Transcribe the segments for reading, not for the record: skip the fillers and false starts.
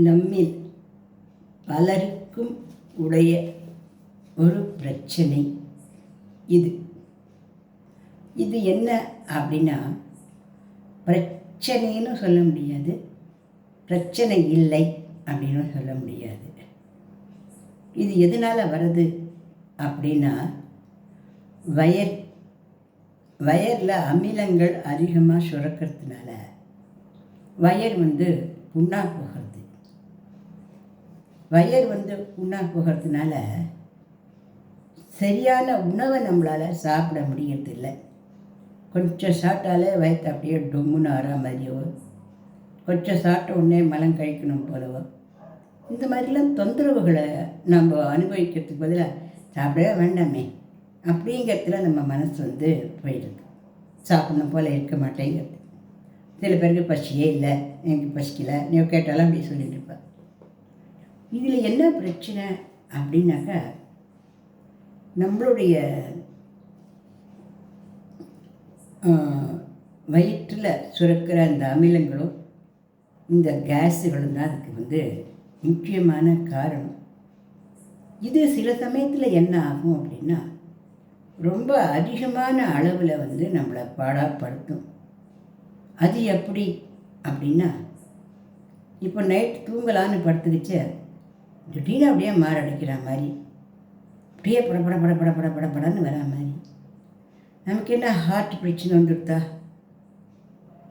நம்மில் பலருக்கும் உடைய ஒரு பிரச்சனை இது. இது என்ன அப்படின்னா, பிரச்சனைன்னு சொல்ல முடியாது, பிரச்சனை இல்லை அப்படின்னு சொல்ல முடியாது. இது எதனால் வருது அப்படின்னா, வயரில் அமிலங்கள் அதிகமாக சுரக்கிறதுனால வயர் புண்ணா போகிறது. வயர் புண்ணா போகிறதுனால சரியான உணவை நம்மளால் சாப்பிட முடியறதில்லை. கொஞ்சம் சாப்பிட்டாலே வயத்தை அப்படியே டொம்முன்னு ஆற மாதிரியோ, கொஞ்சம் சாப்பிட்ட உடனே மலம் கழிக்கணும் போலவோ, இந்த மாதிரிலாம் தொந்தரவுகளை நம்ம அனுபவிக்கிறதுக்கு பதிலாக சாப்பிடவே வேண்டாமே அப்படிங்கிறதுல நம்ம மனசு போயிடுது. சாப்பிடணும் போல் இருக்க மாட்டேங்கிறது. சில பேருக்கு பசியே இல்லை, எனக்கு பசிக்கலை, நீ கேட்டாலும் அப்படி சொல்லிட்டு இருப்பேன். இதில் என்ன பிரச்சனை அப்படின்னாக்கா, நம்மளுடைய வயிற்றில் சுரக்கிற அந்த அமிலங்களும் இந்த கேஸுகளும் தான் அதுக்கு முக்கியமான காரணம். இது சில சமயத்தில் என்ன ஆகும் அப்படின்னா, ரொம்ப அதிகமான அளவில் நம்மளை பாடாப்படுத்தும். அது எப்படி அப்படின்னா, இப்போ நைட் தூங்கலான்னு படுத்துக்கிச்சு திடீர்னு அப்படியே மாரடைக்கிற மாதிரி, அப்படியே படப்பட படப்பட படப்படன்னு வரா மாதிரி. நமக்கு என்ன ஹார்ட் பிரச்சனை வந்துடுதா?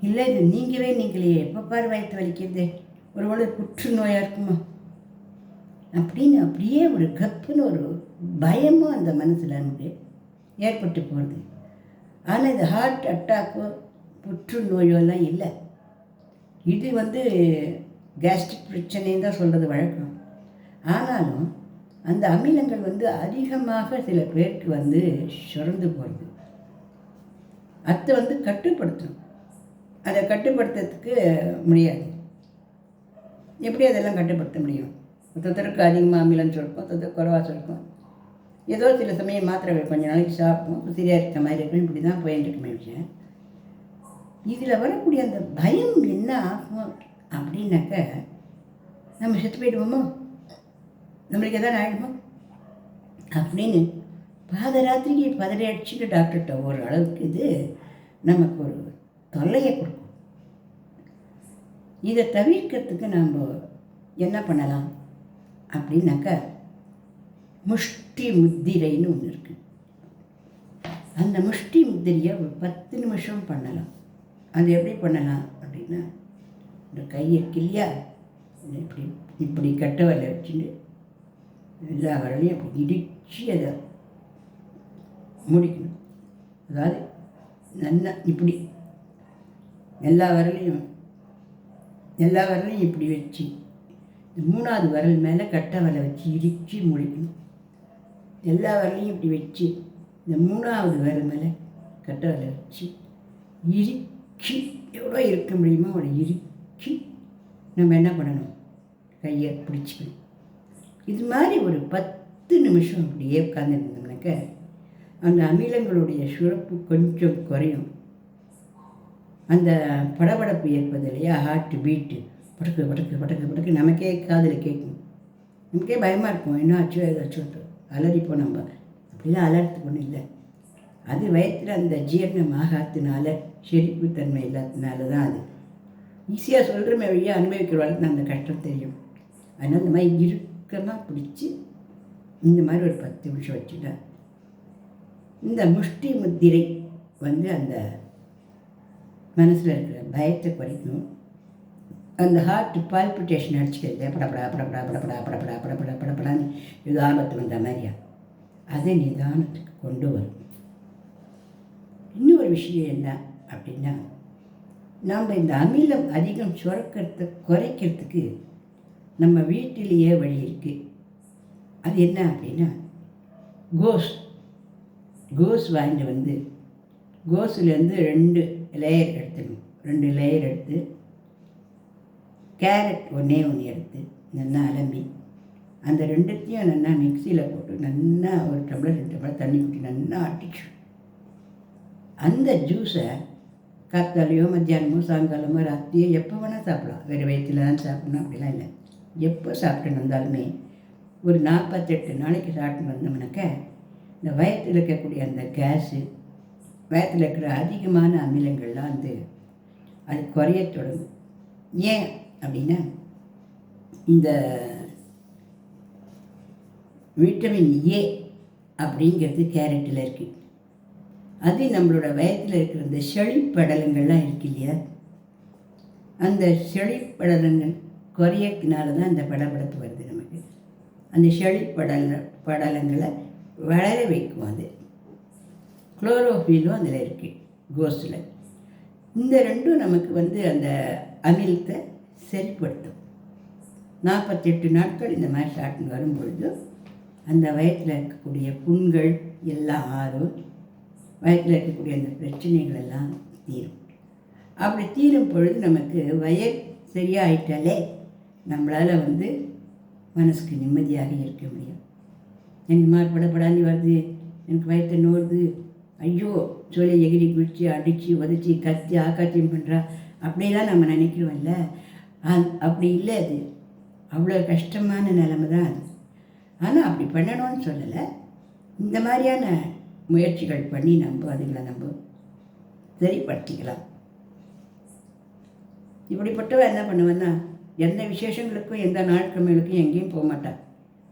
இல்லை, இது நீங்களே எப்போ பாரு வயிற்று வலிக்கிறது, ஒருவேளை புற்றுநோயாக இருக்குமா அப்படின்னு அப்படியே ஒரு கப்புன்னு ஒரு பயமும் அந்த மனசில் நமக்கு ஏற்பட்டு போகிறது. ஆனால் இது ஹார்ட் அட்டாக்கோ புற்றுநோயோ எல்லாம் இல்லை. இது கேஸ்ட்ரிக் பிரச்சனைன்னு தான் சொல்கிறது வழக்கம். ஆனாலும் அந்த அமிலங்கள் அதிகமாக சில பேருக்கு சுரந்து போகிறது. அதை கட்டுப்படுத்தணும். அதை கட்டுப்படுத்துறதுக்கு முடியாது. எப்படி அதெல்லாம் கட்டுப்படுத்த முடியும்? ஒருத்தருக்கு அதிகமாக அமிலம் சுரக்கும், ஒருத்தருக்கு குறைவாக சுரக்கும். ஏதோ சில சமயம் மாத்திரை கொஞ்ச நாளைக்கு சாப்பிடும், சரியாக இருக்க மாதிரி இருக்கும். இப்படி தான் போயிட்டு இருக்க விஷயம். இதில் வரக்கூடிய அந்த பயம் என்ன ஆகும் அப்படின்னாக்க, நம்ம செத்து போயிடுவோமோ, நம்மளுக்கு எதாவது ஆகிடுமோ அப்படின்னு பாதராத்திரிக்கு பதறி அடிச்சுட்டு டாக்டர்கிட்ட ஒரு அளவுக்கு இது நமக்கு ஒரு தொல்லையை கொடுக்கும். இதை தவிர்க்கிறதுக்கு நாம் என்ன பண்ணலாம் அப்படின்னாக்கா, முஷ்டி முத்திரைன்னு ஒன்று இருக்குது. அந்த முஷ்டி முத்திரையை ஒரு 10 நிமிஷம் பண்ணலாம். அது எப்படி பண்ணலாம் அப்படின்னா, இந்த கையை இருக்கு இல்லையா, இப்படி இப்படி கட்டை வரல வச்சுட்டு எல்லா வரலையும் அப்படி இடித்து அதை முடிக்கணும். அதாவது நல்லா இப்படி எல்லா வரலையும் இப்படி வச்சு, மூணாவது விரல் மேலே கட்டை வரலை வச்சு இடித்து முடிக்கணும். எல்லா வரலையும் இப்படி வச்சு இந்த மூணாவது விரல் மேலே கட்டை வரலை வச்சு இறுக்கி, எவ்வளோ இருக்க முடியுமோ அவ்வளோ இறுக்கி நம்ம என்ன பண்ணணும், கையை பிடிச்சிக்கணும். இது மாதிரி ஒரு 10 நிமிஷம் அப்படியே உட்காந்துருந்தோம்னாக்க அந்த அமிலங்களுடைய சுரப்பு கொஞ்சம் குறையும். அந்த படபடப்பு ஏற்பது இல்லையா, ஹார்ட் பீட்டு படக்கு படக்கு படக்கு படக்கு நமக்கே காதில் கேட்கும். நமக்கே பயமாக இருக்கும், என்ன ஆச்சோ ஏதாச்சும் அலறிப்போம். நம்ம அப்படிலாம் அலறத்துக்கு ஒன்றும் இல்லை. அது வயிற்றில் அந்த ஜீரணம் ஆகாததுனால, செரிப்பு தன்மை இல்லாததுனால தான். அது ஈஸியாக சொல்கிறமே வழியாக அனுபவிக்கிறவளுக்கு அந்த கஷ்டம் தெரியும். அதனால் இந்த மாதிரி இறுக்கமாக பிடிச்சி இந்த மாதிரி ஒரு 10 நிமிஷம் வச்சுட்டா இந்த முஷ்டி முத்திரை அந்த மனசில் இருக்கிற பயத்தை குறைக்கும். அந்த ஹார்ட் பால்பிட்டேஷன் அடிச்சுக்கிறது, படப்படா படப்படா படப்படா படப்படா படப்படா படப்படான்னு இது ஆபத்து வந்த மாதிரியா, அதை நிதானத்துக்கு கொண்டு வரும். இன்னொரு விஷயம் என்ன அப்படின்னா, நாம் இந்த அமிலம் அதிகம் சுரக்கிறத குறைக்கிறதுக்கு நம்ம வீட்டிலேயே வழி இருக்குது. அது என்ன அப்படின்னா, கோஸ் வாங்கிட்டு கோஸுலேருந்து 2 லேயர் எடுத்துக்கணும். 2 லேயர் எடுத்து, கேரட் ஒன்றே எடுத்து நல்லா அலம்பி, அந்த 2த்தையும் நல்லா மிக்சியில் போட்டு நல்லா ஒரு டம்ளர் 2 டம்ளர் தண்ணி ஊற்றி நல்லா அடிச்சு, அந்த ஜூஸை காத்தாலையோ மத்தியானமோ சாயங்காலமோ ராத்திரியோ எப்போ வேணால் சாப்பிடலாம். வேறு வயிற்றில் தான் சாப்பிடணும் அப்படிலாம் இல்லை. எப்போ சாப்பிட்டு வந்தாலுமே ஒரு 48 நாளைக்கு சாப்பிட்டு வந்தோம்னாக்க இந்த வயத்தில் இருக்கக்கூடிய அந்த கேஸு, வயத்தில் இருக்கிற அதிகமான அமிலங்கள்லாம் வந்து அது குறைய தொடங்கும். ஏன் அப்படின்னா இந்த விட்டமின் ஏ அப்படிங்கிறது கேரட்டில் இருக்குது. அது நம்மளோட வயத்தில் இருக்கிற இந்த செழிப்படலங்கள்லாம் இருக்கு இல்லையா, அந்த செழிப்படலங்கள் குறையத்தினால தான் இந்த படபடப்பு வருது நமக்கு. அந்த படலங்களை வளர வைக்கும். அது குளோரோஃபிலும் அதில் இருக்குது, கோஸில். இந்த ரெண்டும் நமக்கு வந்து அந்த அமிலத்தை சரிப்படுத்தும். 48 நாட்கள் இந்த மாதிரி சாப்பிட்டு வரும்பொழுது அந்த வயத்தில் இருக்கக்கூடிய புண்கள் எல்லாம் ஆறும், வயத்தில் இருக்கக்கூடிய அந்த பிரச்சனைகள் எல்லாம் தீரும். அப்படி தீரும் பொழுது நமக்கு வயல் சரியாயிட்டாலே நம்மளால் வந்து மனசுக்கு நிம்மதியாக இருக்க முடியும். எனக்கு மாறுபடப்படாது வருது, எனக்கு வயத்தை நோடுது, ஐயோ சொல்லி எகிரி குளிச்சு அடித்து உதச்சி கத்தி ஆக்காத்தியம் பண்ணுறா அப்படிலாம் நம்ம நினைக்கிறோம்ல. அப்படி இல்லை, அது அவ்வளோ கஷ்டமான நிலைமை தான் அது. ஆனால் அப்படி பண்ணணும்னு சொல்லலை. இந்த மாதிரியான முயற்சிகள் பண்ணி அதுகளை நம்ம சரிப்படுத்திக்கலாம். இப்படிப்பட்டவ என்ன பண்ணுவேன்னா, எந்த விசேஷங்களுக்கும் எந்த நாட்கிழமைகளுக்கும் எங்கேயும் போக மாட்டாள்.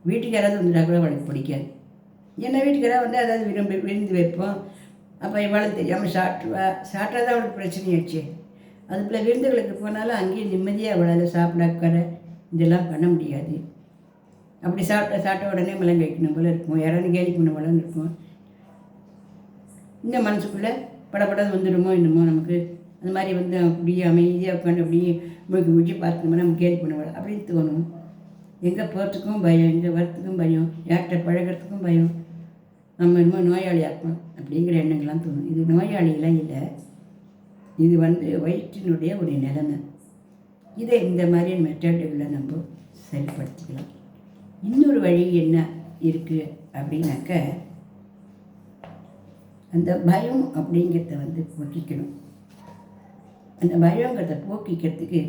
வீட்டுக்கு யாராவது வந்துட்டா கூட அவளுக்கு பிடிக்காது. என்ன வீட்டுக்கு யாராவது வந்து அதாவது விருந்து வைப்போம், அப்போ இவாளும் தெரியாமல் சாப்பிட்டா தான் அவளுக்கு பிரச்சனையாச்சு. அதுக்குள்ளே விருந்துகளுக்கு போனாலும் அங்கேயும் நிம்மதியாக அவளால் சாப்பிட உட்கார இதெல்லாம் பண்ண முடியாது. அப்படி சாப்பிட்ட உடனே மிளகு வைக்கணும் போல இருக்கும், யாராவது கேலி பண்ண போல இருக்கும். இந்த மனசுக்குள்ளே படப்படம் வந்துடுமோ என்னமோ நமக்கு. அந்த மாதிரி வந்து அப்படியே அமைதியாக உட்காந்து அப்படியே முடிச்சு பார்த்தோம்னா நம்ம கேலி பண்ணுவோம் அப்படின்னு தோணும். எங்கே போகிறதுக்கும் பயம், எங்கே வரத்துக்கும் பயம், யார்கிட்ட பழகிறதுக்கும் பயம், நம்ம என்னமோ நோயாளியாக இருக்கணும் அப்படிங்கிற எண்ணங்கள்லாம் தோணும். இது நோயாளிகளாம் இல்லை, இது வந்து வயிற்றினுடைய ஒரு நிலைமை. இதை இந்த மாதிரி மெத்தடுகளை நம்ம சரிப்படுத்திக்கலாம். இன்னொரு வழி என்ன இருக்குது அப்படின்னாக்க, அந்த பயம் அப்படிங்கிறத வந்து போக்கிக்கணும். அந்த பயங்கிறத போக்கிக்கிறதுக்கு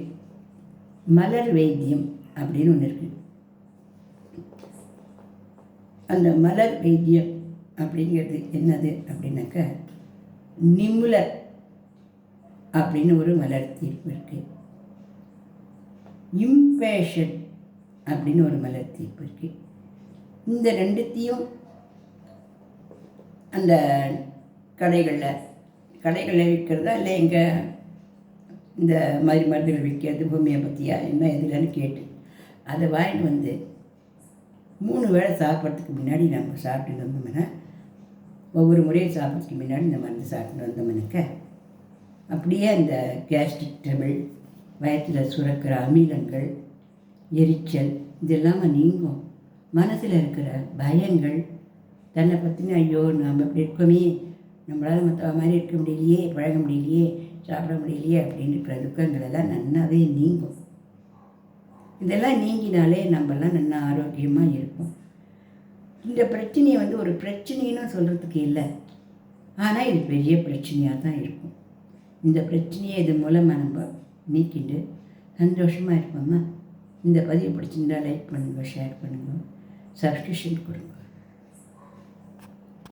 மலர் வைத்தியம் அப்படின்னு ஒன்று இருக்குது. அந்த மலர் வைத்தியம் அப்படிங்கிறது என்னது அப்படின்னாக்க, நிமுலர் அப்படின்னு ஒரு மலர் தீர்ப்பு இருக்குது. இம்பேஷன் அப்படின்னு ஒரு மலர் தீர்ப்பு இருக்குது. இந்த ரெண்டுத்தையும் அந்த கடைகளில் விற்கிறதா இல்லை எங்கே இந்த மாதிரி மருந்துகள் விற்கிறது ஹோமியோபதியா என்ன எதுலன்னு கேட்டு அதை வாங்கிட்டு வந்து 3 வேளை சாப்பிட்றதுக்கு முன்னாடி நம்ம சாப்பிட்டு வந்தோம்னா, ஒவ்வொரு முறையும் சாப்பிட்றதுக்கு முன்னாடி இந்த மருந்து சாப்பிட்டு வந்தோம்னாக்க அப்படியே அந்த கேஸ்ட்ரிக் ட்ரபிள், வயத்தில் சுரக்கிற அமிலங்கள், எரிச்சல் இதெல்லாம் நீங்கும். மனசில் இருக்கிற பயங்கள், தன்னை பற்றின ஐயோ நாம் இப்படி இருக்கோமே, நம்மளால் மற்ற மாதிரி இருக்க முடியலையே, பழக முடியலையே, சாப்பிட முடியலையே அப்படின்னு இருக்கிற துக்கங்கள் எல்லாம் நன்னாவே நீங்கும். இதெல்லாம் நீங்கினாலே நம்மெல்லாம் நல்லா ஆரோக்கியமாக இருக்கும். இந்த பிரச்சனையை வந்து ஒரு பிரச்சனைன்னு சொல்கிறதுக்கு இல்லை, ஆனால் இது பெரிய பிரச்சனையாக தான் இருக்கும். இந்த பிரச்சனையை இது மூலமாக நம்ம நீக்கிட்டு சந்தோஷமாக இருப்போம்மா. இந்த பதிவு பிடிச்சிருந்தால் லைக் பண்ணுங்கள், ஷேர் பண்ணுங்கள், சப்ஸ்கிரிப்ஷன் கொடுங்க.